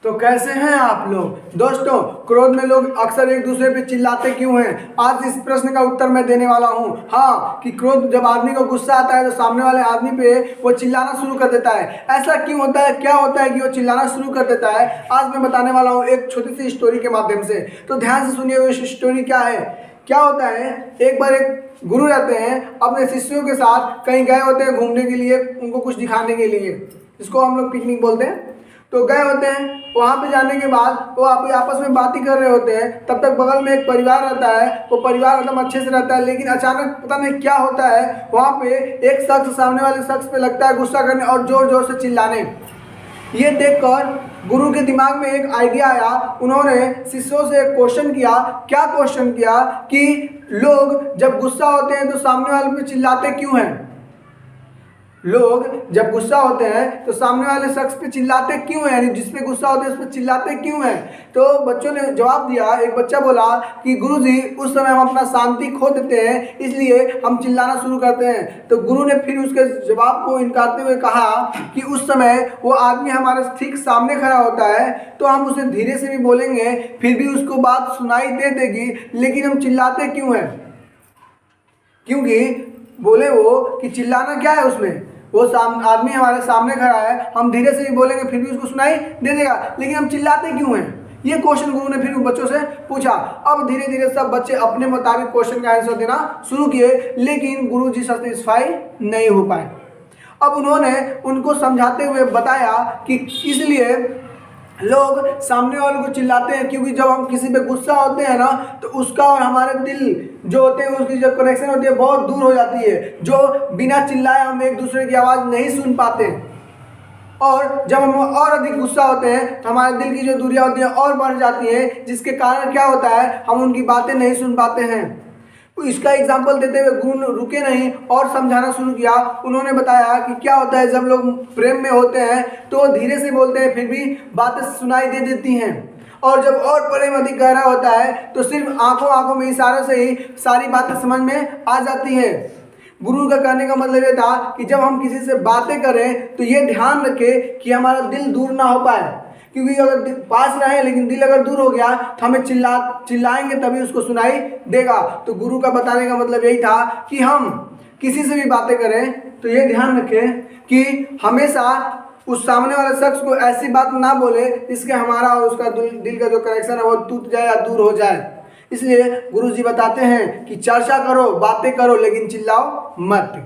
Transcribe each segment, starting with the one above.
तो कैसे हैं आप लोग दोस्तों। क्रोध में लोग अक्सर एक दूसरे पे चिल्लाते क्यों हैं? आज इस प्रश्न का उत्तर मैं देने वाला हूं। हाँ, कि क्रोध जब आदमी को गुस्सा आता है तो सामने वाले आदमी पे वो चिल्लाना शुरू कर देता है। ऐसा क्यों होता है, क्या होता है कि वो चिल्लाना शुरू कर देता है? आज मैं बताने वाला हूँ एक छोटी सी स्टोरी के माध्यम से। तो ध्यान से सुनिए वो स्टोरी क्या है। क्या होता है, एक बार एक गुरु रहते हैं अपने शिष्यों के साथ कहीं गए होते हैं घूमने के लिए, उनको कुछ दिखाने के लिए, जिसको हम लोग पिकनिक बोलते हैं। तो गए होते हैं, वहाँ पे जाने के बाद वो आपस में बात ही कर रहे होते हैं। तब तक बगल में एक परिवार रहता है, वो परिवार एकदम अच्छे से रहता है, लेकिन अचानक पता नहीं क्या होता है, वहाँ पे एक शख्स सामने वाले शख्स पे लगता है गुस्सा करने और जोर जोर से चिल्लाने। ये देखकर गुरु के दिमाग में एक आइडिया आया। उन्होंने शिष्यों से एक क्वेश्चन किया। क्या क्वेश्चन किया कि लोग जब गुस्सा होते हैं तो सामने वाले पे चिल्लाते क्यों हैं? लोग जब गुस्सा होते हैं तो सामने वाले शख्स पे चिल्लाते क्यों हैं, यानी जिस पे गुस्सा होते हैं उस पे चिल्लाते क्यों हैं? तो बच्चों ने जवाब दिया। एक बच्चा बोला कि गुरुजी, उस समय हम अपना शांति खो देते हैं, इसलिए हम चिल्लाना शुरू करते हैं। तो गुरु ने फिर उसके जवाब को इनकारते हुए कहा कि उस समय वो आदमी हमारे ठीक सामने खड़ा होता है, तो हम उसे धीरे से भी बोलेंगे फिर भी उसको बात सुनाई दे देगी, लेकिन हम चिल्लाते क्यों हैं? क्योंकि बोले वो कि चिल्लाना क्या है उसमें, वो आदमी हमारे सामने खड़ा है, हम धीरे से भी बोलेंगे फिर भी उसको सुनाई दे देगा, लेकिन हम चिल्लाते क्यों हैं? ये क्वेश्चन गुरु ने फिर उन बच्चों से पूछा। अब धीरे धीरे सब बच्चे अपने मुताबिक क्वेश्चन का आंसर देना शुरू किए, लेकिन गुरु जी सेटिस्फाई नहीं हो पाए। अब उन्होंने उनको समझाते हुए बताया कि इसलिए लोग सामने वाले को चिल्लाते हैं क्योंकि जब हम किसी पे गुस्सा होते हैं ना, तो उसका और हमारे दिल जो होते हैं उसकी जो कनेक्शन होती है बहुत दूर हो जाती है, जो बिना चिल्लाए हम एक दूसरे की आवाज़ नहीं सुन पाते। और जब हम और अधिक गुस्सा होते हैं तो हमारे दिल की जो दूरियां होती हैं और बढ़ जाती हैं, जिसके कारण क्या होता है, हम उनकी बातें नहीं सुन पाते हैं। तो इसका एग्जाम्पल देते हुए गुरु रुके नहीं और समझाना शुरू किया। उन्होंने बताया कि क्या होता है, जब लोग प्रेम में होते हैं तो धीरे से बोलते हैं फिर भी बातें सुनाई दे देती हैं, और जब और प्रेम अधिक गहरा होता है तो सिर्फ आंखों में इशारों से ही सारी बातें समझ में आ जाती हैं। गुरु का कहने का मतलब ये था कि जब हम किसी से बातें करें तो ये ध्यान रखें कि हमारा दिल दूर ना हो पाए, क्योंकि अगर पास रहे लेकिन दिल अगर दूर हो गया तो हमें चिल्लाएंगे तभी उसको सुनाई देगा। तो गुरु का बताने का मतलब यही था कि हम किसी से भी बातें करें तो ये ध्यान रखें कि हमेशा उस सामने वाले शख्स को ऐसी बात ना बोले जिसके हमारा और उसका दिल का जो कनेक्शन है वो टूट जाए या दूर हो जाए। इसलिए गुरु जी बताते हैं कि चर्चा करो, बातें करो, लेकिन चिल्लाओ मत।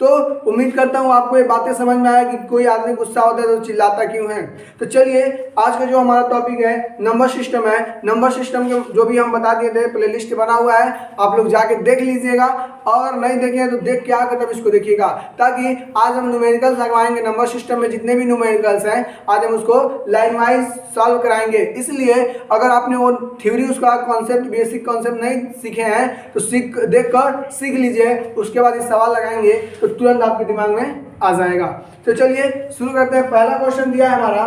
तो उम्मीद करता हूँ आपको ये बातें समझ में आया कि कोई आदमी गुस्सा होता है तो चिल्लाता क्यों है। तो चलिए, आज का जो हमारा टॉपिक है नंबर सिस्टम है। नंबर सिस्टम के जो भी हम बता दिए थे, प्लेलिस्ट बना हुआ है, आप लोग जाके देख लीजिएगा, और नहीं देखे तो देख के आकर तब इसको देखिएगा, ताकि आज हम न्यूमेरिकल्स लगवाएंगे। नंबर सिस्टम में जितने भी न्यूमेरिकल्स हैं आज हम उसको लाइन वाइज सॉल्व कराएंगे। इसलिए अगर आपने वो थ्योरी, उसका कॉन्सेप्ट, बेसिक कॉन्सेप्ट नहीं सीखे हैं तो सीख लीजिए, उसके बाद ये सवाल लगाएंगे तो तुरंत आपके दिमाग में आ जाएगा। तो चलिए शुरू करते हैं। पहला क्वेश्चन दिया है हमारा,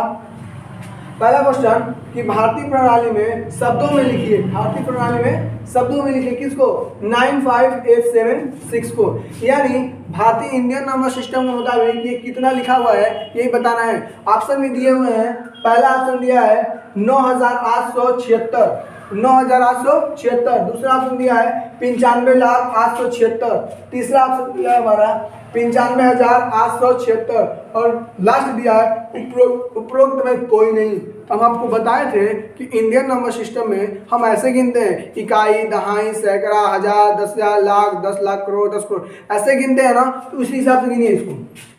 पहला क्वेश्चन कि भारतीय प्रणाली में शब्दों में लिखिए। भारतीय प्रणाली में शब्दों में लिखिए किसको? 95876 को, यानी भारतीय इंडियन नंबर सिस्टम के मुताबिक ये कितना लिखा हुआ है यही बताना है। ऑप्शन में दिए हुए हैं। पहला ऑप्शन दिया है 9876, 9876। दूसरा ऑप्शन दिया है 95,876। तीसरा ऑप्शन दिया है हमारा 95,876, और लास्ट दिया है उपरोक्त में कोई नहीं। तो हम आपको बताए थे कि इंडियन नंबर सिस्टम में हम ऐसे गिनते हैं, इकाई, दहाई, सैकड़ा, हजार, 10,000, लाख, 10 लाख, करोड़, 10 करोड़, ऐसे गिनते हैं ना। तो उसी हिसाब से गिनिए इसको,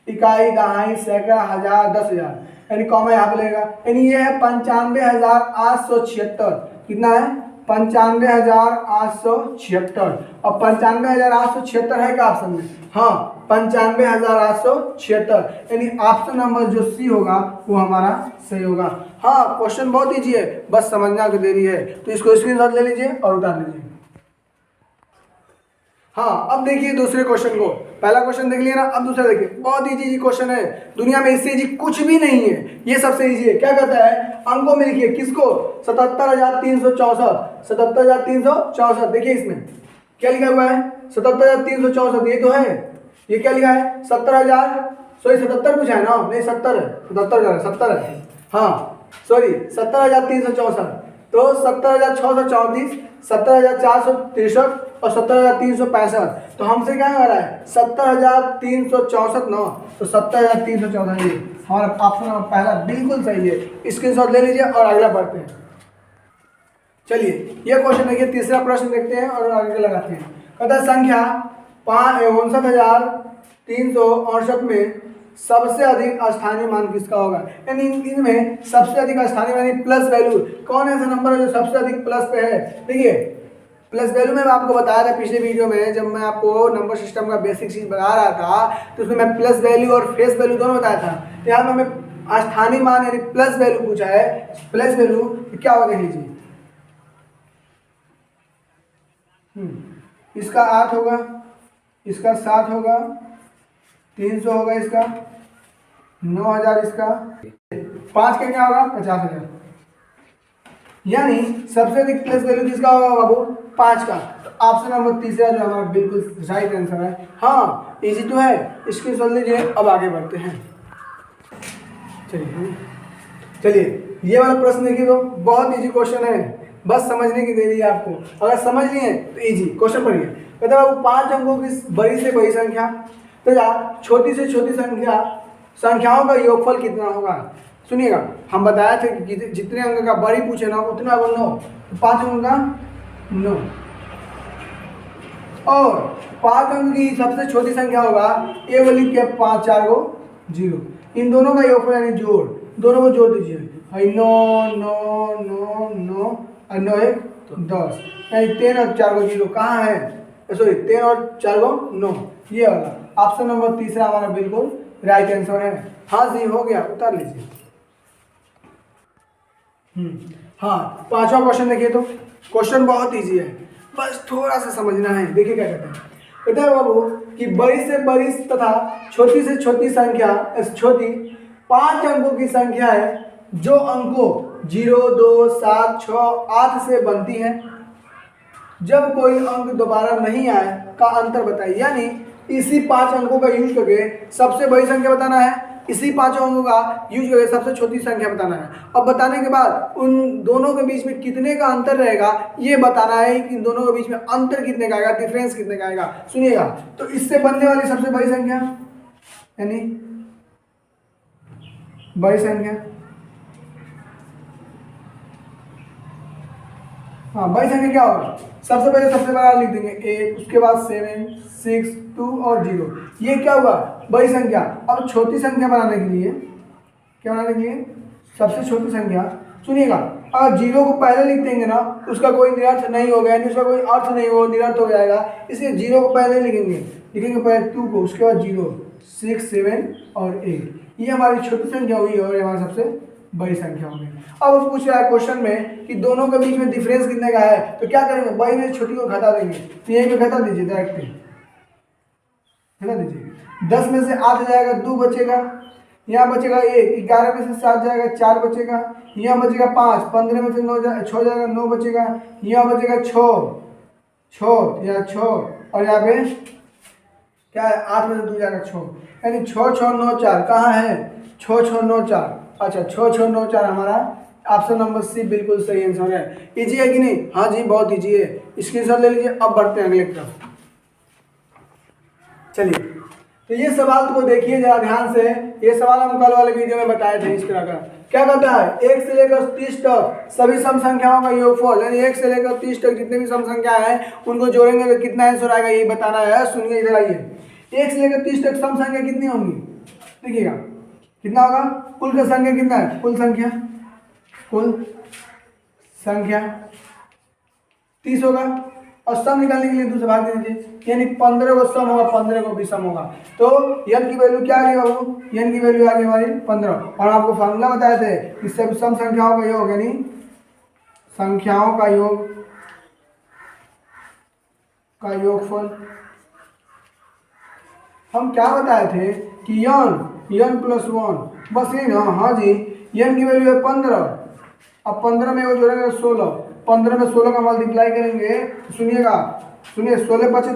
इकाई, दहाई, सैकड़ा, हजार, 10,000, यानी कॉमा यहाँ पे लगेगा। यानी ये है 95,876। कितना है? 95,876। और 95,876 है क्या ऑप्शन में? हाँ, 95,876, यानी ऑप्शन नंबर जो सी होगा वो हमारा सही होगा। हाँ, क्वेश्चन बहुत ईजी है, बस समझना की देरी है। तो इसको स्क्रीनशॉट ले लीजिए और उतार लीजिए। हाँ, अब देखिए दूसरे क्वेश्चन को। पहला क्वेश्चन देख लिया ना, अब दूसरा देखिए। बहुत इजी क्वेश्चन है, दुनिया में इससे इजी कुछ भी नहीं है, ये सबसे इजी है। क्या कहता है? अंकों में लिखिए किसको? 77,364, 77,364। देखिए इसमें क्या लिखा हुआ है? 77,364, ये तो है। ये क्या लिखा है? 70,000, सॉरी 77 कुछ है ना, नहीं 70 है, 77 है, 70 है। हाँ, सॉरी 70,364, तो 70,634, 70,463 और 70,365। तो हमसे क्या हो रहा है 70,364 न, तो 70,364 ये हमारा ऑप्शन पहला बिल्कुल सही है। स्क्रीनशॉट ले लीजिए और अगला पढ़ते हैं। चलिए ये क्वेश्चन देखिए, तीसरा प्रश्न देखते हैं और आगे लगाते हैं। कहता है संख्या 59,368 में सबसे अधिक स्थानीय मान किसका होगा। यानी इनमें सबसे अधिक स्थानीय मान प्लस वैल्यू कौन ऐसा नंबर है जो सबसे अधिक प्लस पे है। देखिए प्लस वैल्यू में मैं आपको बताया था पिछले वीडियो में, जब मैं आपको नंबर सिस्टम का बेसिक चीज बता रहा था तो उसमें मैं प्लस वैल्यू और फेस वैल्यू दोनों बताया था। तो यहाँ पर हमें स्थानीय मान यानी प्लस वैल्यू पूछा है। प्लस वैल्यू क्या होगा देख लीजिए, इसका 8 होगा, इसका 7 होगा, 300 होगा, इसका 9,000, इसका 5 का क्या होगा 50,000। यानी सबसे अधिक प्लस वैल्यू किसका होगा बाबू 5 का। तो ऑप्शन नंबर तीसरा जो हमारा बिल्कुल राइट आंसर है। हाँ इजी तो है, इसकी सोच लीजिए। अब आगे बढ़ते हैं। चलिए ये वाला प्रश्न देखिए, तो बहुत इजी क्वेश्चन है, बस समझने की देरी है आपको। अगर समझ लिए तो इजी क्वेश्चन पढ़िए। कहते हैं बाबू 5 अंकों की बड़ी से बड़ी संख्या तथा छोटी से छोटी संख्याओं का योगफल कितना होगा। सुनिएगा, हम बताए थे कि जितने अंक का बड़ी पूछे ना उतना को 9, तो 5 अंक का 9, और 5 अंक की सबसे छोटी संख्या होगा ये वाली के 5 4 को 0, इन दोनों का योगफल यानी जोड़, दोनों को जोड़ दीजिए 9 9 9 9 और 9 1 10, यानी 3 और 4 को 0 कहाँ है, सॉरी 3 और 4 को 9, ये वाला ऑप्शन नंबर तीसरा हमारा बिल्कुल राइट आंसर है। हाँ जी हो गया, उतार लीजिए। हाँ पांचवा क्वेश्चन देखिए, तो क्वेश्चन बहुत इजी है, बस थोड़ा सा समझना है। देखिए क्या कहते हैं। कहते हैं बाबू कि बड़ी से बड़ी तथा छोटी से छोटी संख्या छोटी 5 अंकों की संख्या है जो अंकों 0 2 7 6 8 से बनती है। जब कोई अंक दोबारा नहीं आए का अंतर बताइए। यानी इसी 5 अंकों का यूज करके सबसे बड़ी संख्या बताना है, इसी 5 अंकों का यूज करके सबसे छोटी संख्या बताना है। अब बताने के बाद उन दोनों के बीच में कितने का अंतर रहेगा ये बताना है कि इन दोनों के बीच में अंतर कितने का आएगा, डिफरेंस कितने का आएगा। सुनिएगा, तो इससे बनने वाली सबसे बड़ी संख्या यानी बड़ी संख्या, हाँ बड़ी संख्या क्या होगा, सबसे पहले सबसे बड़ा लिख देंगे 1, उसके बाद 7 6 2 और 0, ये क्या हुआ बड़ी संख्या। अब छोटी संख्या बनाने के लिए क्या बनाने के लिए सबसे छोटी संख्या, सुनिएगा अगर 0 को पहले लिख देंगे ना उसका कोई निरर्थ नहीं होगा, यानी उसका कोई अर्थ नहीं होगा, निरर्थ हो जाएगा। इसलिए 0 को पहले लिखेंगे पहले 2 को, उसके बाद 0 6 7 और 8, ये हमारी छोटी संख्या हुई और ये हमारी सबसे बड़ी संख्या होगी। अब पूछ रहा है क्वेश्चन में कि दोनों के बीच में डिफरेंस कितने का है, तो क्या करेंगे बड़ी में छोटी को घटा देंगे, तो यहीं पे घटा दीजिए डायरेक्ट घटा दीजिए। 10 में से 8 जाएगा 2 बचेगा, यहाँ बचेगा 1, 11 में से 7 जाएगा 4 बचेगा, यहाँ बचेगा 5, 15 में से 6 जाएगा 9 बचेगा, यहाँ बचेगा 6 यहाँ 6 और यहाँ पे क्या है 8 में से 2 जाएगा 6, यानी 6 6 9 4 कहाँ है 6 6 9 4। अच्छा 6 6 9 4 हमारा ऑप्शन नंबर सी बिल्कुल सही आंसर है। इजी है कि नहीं, हाँ जी बहुत इजी है, स्क्रीनशॉट ले लीजिए। अब बढ़ते हैं अगले की तरफ। चलिए तो ये सवाल को देखिए जरा ध्यान से, ये सवाल हम कल वाले वीडियो में बताए थे इस तरह का। क्या कहता है 1 से लेकर 30 तक सभी सम संख्याओं का योगफल, यानी 1 से लेकर 30 तक जितने भी सम संख्या है उनको जोड़ेंगे तो कितना आंसर आएगा ये बताना है। सुनिए इधर आइए, 1 से लेकर 30 तक सम संख्या कितनी होंगी, देखिएगा कितना होगा, कुल का संख्या कितना है, कुल संख्या 30 होगा, और सम निकालने के लिए 2 से भाग दे दीजिए, यानी 15 को सम होगा 15 को भी सम होगा। तो n की वैल्यू क्या आ गई बाबू, n की वैल्यू आ गई हमारी 15। और आपको फार्मूला बताए थे कि सब सम संख्याओं का योग यानी संख्याओं का योगफल। हम क्या बताए थे कि n प्लस 1 बस ये ना, हाँ जी n की वैल्यू है 15, अब 15 में वो जोड़ेंगे 16, 15 में 16 का मल्टीप्लाई करेंगे, सुनिएगा सुनिए 6 5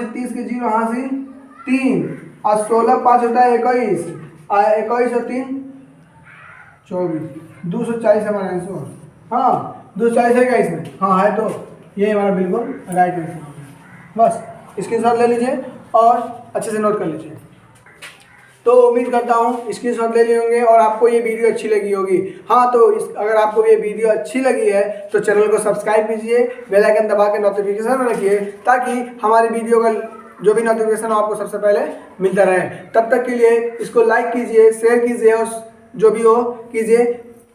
30 के 0 हासिल 3 और 16 5 होता है 21 और 21 और 3 24 240 हमारा आंसर। हाँ 240 है क्या इसमें? हाँ है, तो ये हमारा बिल्कुल राइट आंसर। बस स्क्रीनशॉट ले लीजिए और अच्छे से नोट कर लीजिए। तो उम्मीद करता हूँ स्क्रीनशॉट ले लिए होंगे और आपको ये वीडियो अच्छी लगी होगी। हाँ तो अगर आपको ये वीडियो अच्छी लगी है तो चैनल को सब्सक्राइब कीजिए, बेल आइकन दबा के नोटिफिकेशन रखिए ताकि हमारी वीडियो का जो भी नोटिफिकेशन आपको सबसे पहले मिलता रहे। तब तक के लिए इसको लाइक कीजिए, शेयर कीजिए और जो भी हो कीजिए।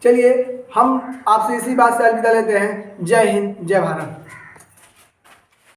चलिए हम आपसे इसी बात से अलविदा लेते हैं। जय हिंद, जय भारत।